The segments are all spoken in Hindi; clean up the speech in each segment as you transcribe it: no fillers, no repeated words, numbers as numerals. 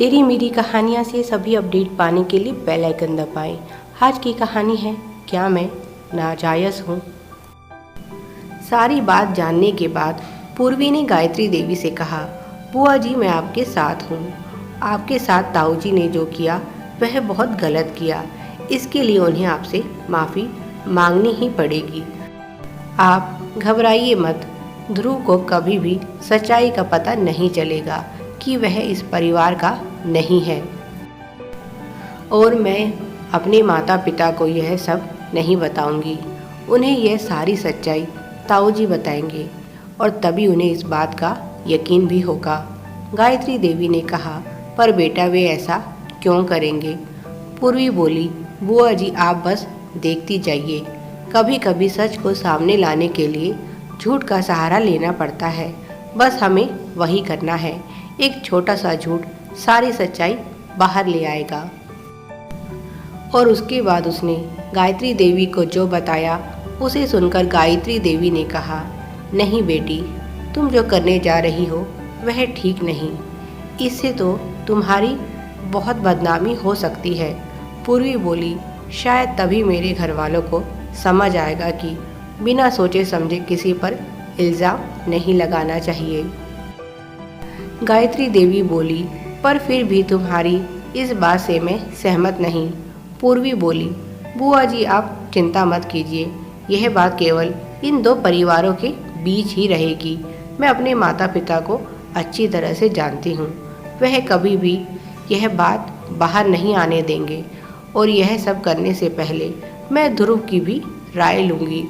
तेरी मेरी कहानियाँ से सभी अपडेट पाने के लिए बेल आइकन दबाएं। आज की कहानी है, क्या मैं नाजायज़ हूँ। सारी बात जानने के बाद पूर्वी ने गायत्री देवी से कहा, बुआ जी मैं आपके साथ हूँ। आपके साथ ताऊ जी ने जो किया वह बहुत गलत किया। इसके लिए उन्हें आपसे माफ़ी मांगनी ही पड़ेगी। आप घबराइए मत। ध्रुव को कभी भी सच्चाई का पता नहीं चलेगा कि वह इस परिवार का नहीं है, और मैं अपने माता पिता को यह सब नहीं बताऊंगी। उन्हें यह सारी सच्चाई ताऊ जी बताएंगे और तभी उन्हें इस बात का यकीन भी होगा। गायत्री देवी ने कहा, पर बेटा वे ऐसा क्यों करेंगे? पूर्वी बोली, बुआ जी आप बस देखती जाइए। कभी कभी सच को सामने लाने के लिए झूठ का सहारा लेना पड़ता है। बस हमें वही करना है। एक छोटा सा झूठ सारी सच्चाई बाहर ले आएगा। और उसके बाद उसने गायत्री देवी को जो बताया उसे सुनकर गायत्री देवी ने कहा, नहीं बेटी, तुम जो करने जा रही हो वह ठीक नहीं। इससे तो तुम्हारी बहुत बदनामी हो सकती है। पूर्वी बोली, शायद तभी मेरे घर वालों को समझ आएगा कि बिना सोचे समझे किसी पर इल्ज़ाम नहीं लगाना चाहिए। गायत्री देवी बोली, पर फिर भी तुम्हारी इस बात से मैं सहमत नहीं। पूर्वी बोली, बुआ जी आप चिंता मत कीजिए, यह बात केवल इन दो परिवारों के बीच ही रहेगी। मैं अपने माता पिता को अच्छी तरह से जानती हूँ। वह कभी भी यह बात बाहर नहीं आने देंगे, और यह सब करने से पहले मैं ध्रुव की भी राय लूँगी।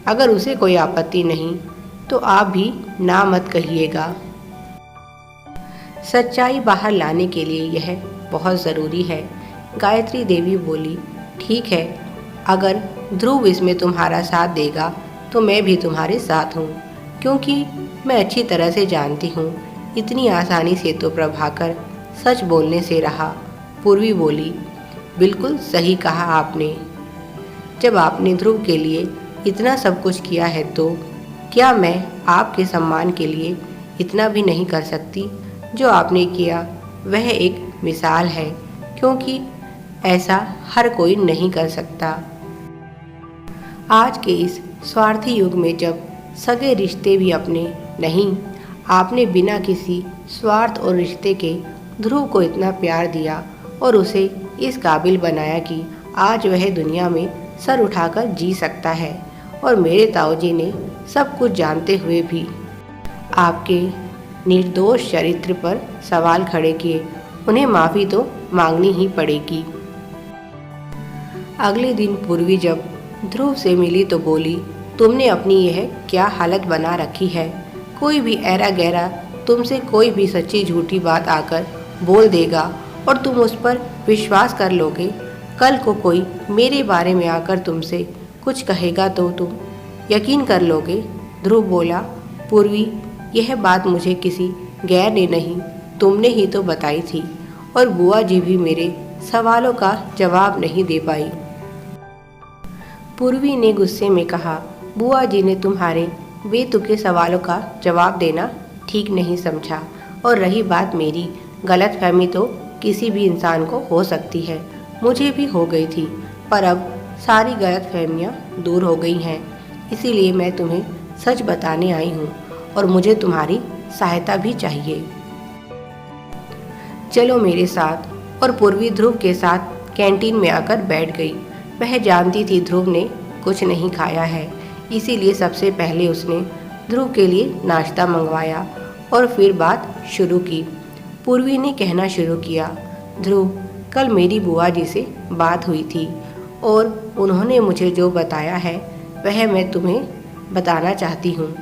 अगर उसे कोई आपत्ति नहीं तो आप भी ना मत कहिएगा। सच्चाई बाहर लाने के लिए यह बहुत ज़रूरी है। गायत्री देवी बोली, ठीक है, अगर ध्रुव इसमें तुम्हारा साथ देगा तो मैं भी तुम्हारे साथ हूँ, क्योंकि मैं अच्छी तरह से जानती हूँ इतनी आसानी से तो प्रभाकर सच बोलने से रहा। पूर्वी बोली, बिल्कुल सही कहा आपने। जब आपने ध्रुव के लिए इतना सब कुछ किया है तो क्या मैं आपके सम्मान के लिए इतना भी नहीं कर सकती? जो आपने किया वह एक मिसाल है, क्योंकि ऐसा हर कोई नहीं कर सकता। आज के इस स्वार्थी युग में जब सगे रिश्ते भी अपने नहीं, आपने बिना किसी स्वार्थ और रिश्ते के ध्रुव को इतना प्यार दिया और उसे इस काबिल बनाया कि आज वह दुनिया में सर उठाकर जी सकता है। और मेरे ताऊजी ने सब कुछ जानते हुए भी आपके निर्दोष चरित्र पर सवाल खड़े किए। उन्हें माफ़ी तो मांगनी ही पड़ेगी। अगले दिन पूर्वी जब ध्रुव से मिली तो बोली, तुमने अपनी यह क्या हालत बना रखी है? कोई भी ऐरा गहरा तुमसे कोई भी सच्ची झूठी बात आकर बोल देगा और तुम उस पर विश्वास कर लोगे। कल को कोई मेरे बारे में आकर तुमसे कुछ कहेगा तो तुम यकीन कर लोगे? ध्रुव बोला, पूर्वी यह बात मुझे किसी गैर ने नहीं, तुमने ही तो बताई थी, और बुआ जी भी मेरे सवालों का जवाब नहीं दे पाई। पूर्वी ने गुस्से में कहा, बुआ जी ने तुम्हारे बेतुके सवालों का जवाब देना ठीक नहीं समझा, और रही बात मेरी गलतफहमी तो किसी भी इंसान को हो सकती है, मुझे भी हो गई थी, पर अब सारी गलतफहमियां दूर हो गई हैं। इसीलिए मैं तुम्हें सच बताने आई हूँ और मुझे तुम्हारी सहायता भी चाहिए। चलो मेरे साथ। और पूर्वी ध्रुव के साथ कैंटीन में आकर बैठ गई। वह जानती थी ध्रुव ने कुछ नहीं खाया है, इसीलिए सबसे पहले उसने ध्रुव के लिए नाश्ता मंगवाया और फिर बात शुरू की। पूर्वी ने कहना शुरू किया, ध्रुव कल मेरी बुआ जी से बात हुई थी और उन्होंने मुझे जो बताया है वह मैं तुम्हें बताना चाहती हूँ।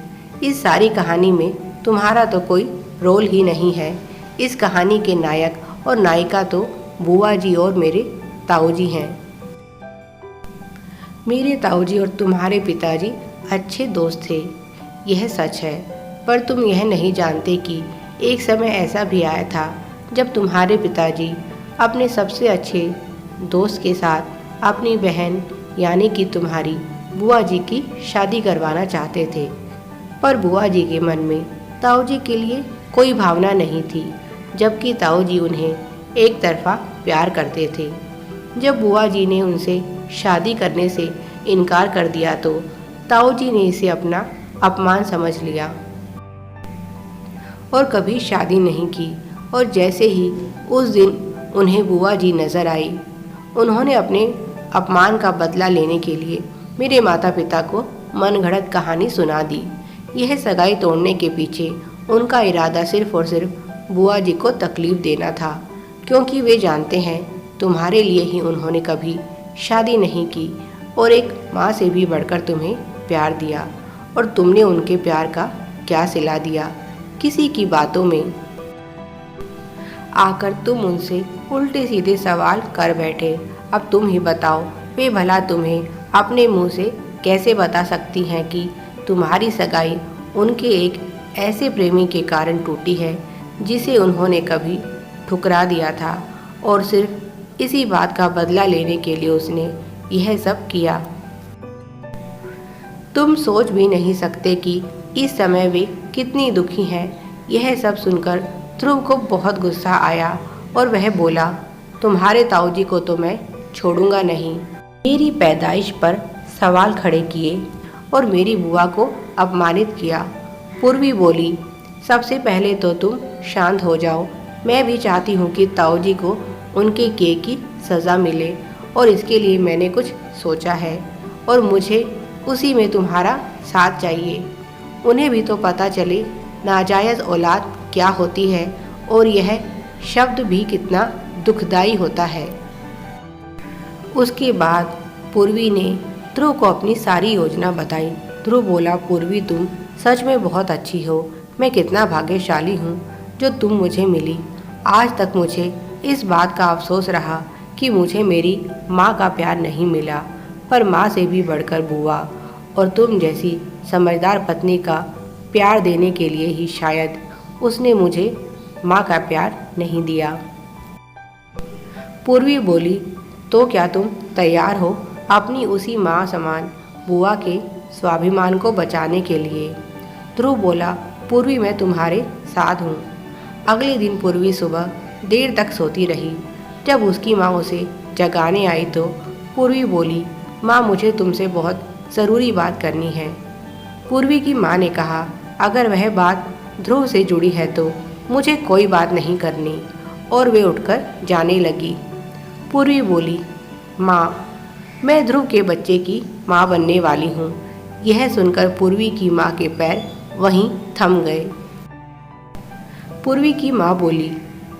इस सारी कहानी में तुम्हारा तो कोई रोल ही नहीं है। इस कहानी के नायक और नायिका तो बुआ जी और मेरे ताऊजी हैं। मेरे ताऊजी और तुम्हारे पिताजी अच्छे दोस्त थे, यह सच है, पर तुम यह नहीं जानते कि एक समय ऐसा भी आया था जब तुम्हारे पिताजी अपने सबसे अच्छे दोस्त के साथ अपनी बहन यानी कि तुम्हारी बुआ जी की शादी करवाना चाहते थे, पर बुआ जी के मन में ताऊ जी के लिए कोई भावना नहीं थी, जबकि ताऊ जी उन्हें एक तरफा प्यार करते थे। जब बुआ जी ने उनसे शादी करने से इनकार कर दिया तो ताऊ जी ने इसे अपना अपमान समझ लिया और कभी शादी नहीं की। और जैसे ही उस दिन उन्हें बुआ जी नजर आई, उन्होंने अपने अपमान का बदला लेने के लिए मेरे माता पिता को मनगढ़ंत कहानी सुना दी। यह सगाई तोड़ने के पीछे उनका इरादा सिर्फ और सिर्फ बुआ जी को तकलीफ देना था, क्योंकि वे जानते हैं तुम्हारे लिए ही उन्होंने कभी शादी नहीं की और एक माँ से भी बढ़कर तुम्हें प्यार दिया, और तुमने उनके प्यार का क्या सिला दिया किसी की बातों में आकर। तुम उनसे उल्टे सीधे सवाल कर बैठे। अब तुम ही बताओ, वे भला तुम्हें अपने मुंह से कैसे बता सकती हैं कि तुम्हारी सगाई उनके एक ऐसे प्रेमी के कारण टूटी है जिसे उन्होंने कभी ठुकरा दिया था, और सिर्फ इसी बात का बदला लेने के लिए उसने यह सब किया। तुम सोच भी नहीं सकते कि इस समय वे कितनी दुखी हैं। यह सब सुनकर ध्रुव को बहुत गुस्सा आया और वह बोला, तुम्हारे ताऊ जी को तो मैं छोड़ूंगा नहीं। मेरी पैदाइश पर सवाल खड़े किए और मेरी बुआ को अपमानित किया। पूर्वी बोली, सबसे पहले तो तुम शांत हो जाओ। मैं भी चाहती हूँ कि ताऊ जी को उनके किए की सज़ा मिले, और इसके लिए मैंने कुछ सोचा है और मुझे उसी में तुम्हारा साथ चाहिए। उन्हें भी तो पता चले नाजायज़ औलाद क्या होती है, और यह शब्द भी कितना दुखदाई होता है। उसके बाद पूर्वी ने ध्रुव को अपनी सारी योजना बताई। ध्रुव बोला, पूर्वी तुम सच में बहुत अच्छी हो। मैं कितना भाग्यशाली हूँ जो तुम मुझे मिली। आज तक मुझे इस बात का अफसोस रहा कि मुझे मेरी माँ का प्यार नहीं मिला, पर माँ से भी बढ़कर बुआ और तुम जैसी समझदार पत्नी का प्यार देने के लिए ही शायद उसने मुझे माँ का प्यार नहीं दिया। पूर्वी बोली, तो क्या तुम तैयार हो अपनी उसी माँ समान बुआ के स्वाभिमान को बचाने के लिए? ध्रुव बोला, पूर्वी मैं तुम्हारे साथ हूँ। अगले दिन पूर्वी सुबह देर तक सोती रही। जब उसकी माँ उसे जगाने आई तो पूर्वी बोली, माँ मुझे तुमसे बहुत ज़रूरी बात करनी है। पूर्वी की माँ ने कहा, अगर वह बात ध्रुव से जुड़ी है तो मुझे कोई बात नहीं करनी, और वे उठकर जाने लगी। पूर्वी बोली, माँ मैं ध्रुव के बच्चे की माँ बनने वाली हूँ। यह सुनकर पूर्वी की माँ के पैर वहीं थम गए। पूर्वी की माँ बोली,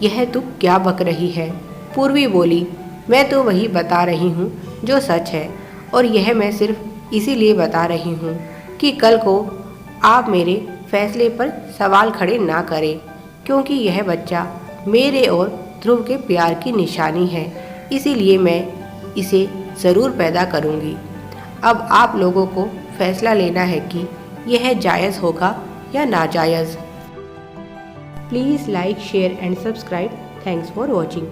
यह तू क्या बक रही है? पूर्वी बोली, मैं तो वही बता रही हूँ जो सच है, और यह मैं सिर्फ इसीलिए बता रही हूँ कि कल को आप मेरे फैसले पर सवाल खड़े ना करें, क्योंकि यह बच्चा मेरे और ध्रुव के प्यार की निशानी है। इसीलिए मैं इसे ज़रूर पैदा करूँगी। अब आप लोगों को फैसला लेना है कि यह जायज़ होगा या नाजायज़। Please like, share and subscribe. Thanks for watching.